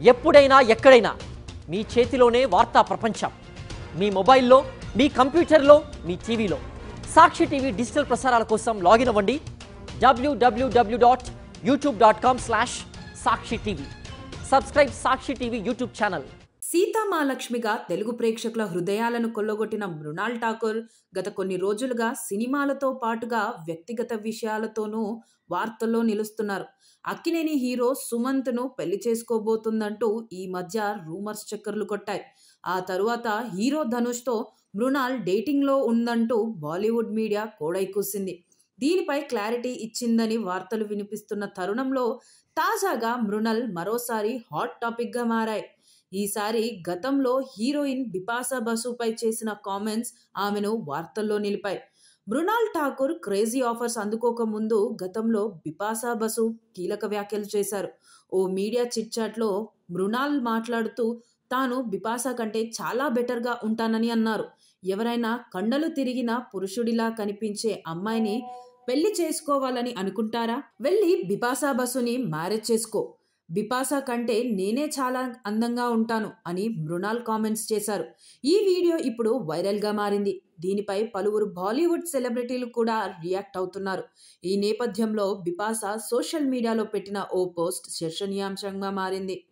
ఎప్పుడైనా ఎక్కడైనా మీ చేతిలోనే వార్తా ప్రపంచం. మీ మొబైల్లో, మీ కంప్యూటర్లో, మీ టీవీలో. సాక్షి టీవీ డిజిటల్ ప్రసారాల కోసం లాగిన్ అవ్వండి www.youtube.com/సాక్షి టీవీ. సబ్స్క్రైబ్ సాక్షి టీవీ యూట్యూబ్ ఛానల్. సీతామహాలక్ష్మిగా తెలుగు ప్రేక్షకుల హృదయాలను కొల్లగొట్టిన మృణాల్ ఠాకూర్ గత కొన్ని రోజులుగా సినిమాలతో పాటుగా వ్యక్తిగత విషయాలతోనూ వార్తల్లో నిలుస్తున్నారు. అక్కినేని హీరో సుమంత్ను పెళ్లి చేసుకోబోతుందంటూ ఈ మధ్య రూమర్స్ చక్కర్లు కొట్టాయి. ఆ తరువాత హీరో ధనుష్తో మృణాల్ డేటింగ్లో ఉందంటూ బాలీవుడ్ మీడియా కోడై కూసింది. దీనిపై క్లారిటీ ఇచ్చిందని వార్తలు వినిపిస్తున్న తరుణంలో తాజాగా మృణాల్ మరోసారి హాట్ టాపిక్గా మారాయి. ఈసారి గతంలో హీరోయిన్ బిపాసా బసుపై చేసిన కామెంట్స్ ఆమెను వార్తల్లో నిలిపాయి. మృణాల్ ఠాకూర్ క్రేజీ ఆఫర్స్ అందుకోక ముందు గతంలో బిపాసా బసు కీలక వ్యాఖ్యలు చేశారు. ఓ మీడియా చిట్చాట్లో మృణాల్ మాట్లాడుతూ తాను బిపాసా కంటే చాలా బెటర్గా ఉంటానని అన్నారు. ఎవరైనా కండలు తిరిగిన పురుషుడిలా కనిపించే అమ్మాయిని పెళ్లి చేసుకోవాలని అనుకుంటారా? వెళ్ళి బిపాసా బసుని మ్యారేజ్ చేసుకో. బిపాసా కంటే నేనే చాలా అందంగా ఉంటాను అని మృణాల్ కామెంట్స్ చేశారు. ఈ వీడియో ఇప్పుడు వైరల్గా మారింది. దీనిపై పలువురు బాలీవుడ్ సెలబ్రిటీలు కూడా రియాక్ట్ అవుతున్నారు. ఈ నేపథ్యంలో బిపాసా సోషల్ మీడియాలో పెట్టిన ఓ పోస్ట్ చర్చనీయాంశంగా మారింది.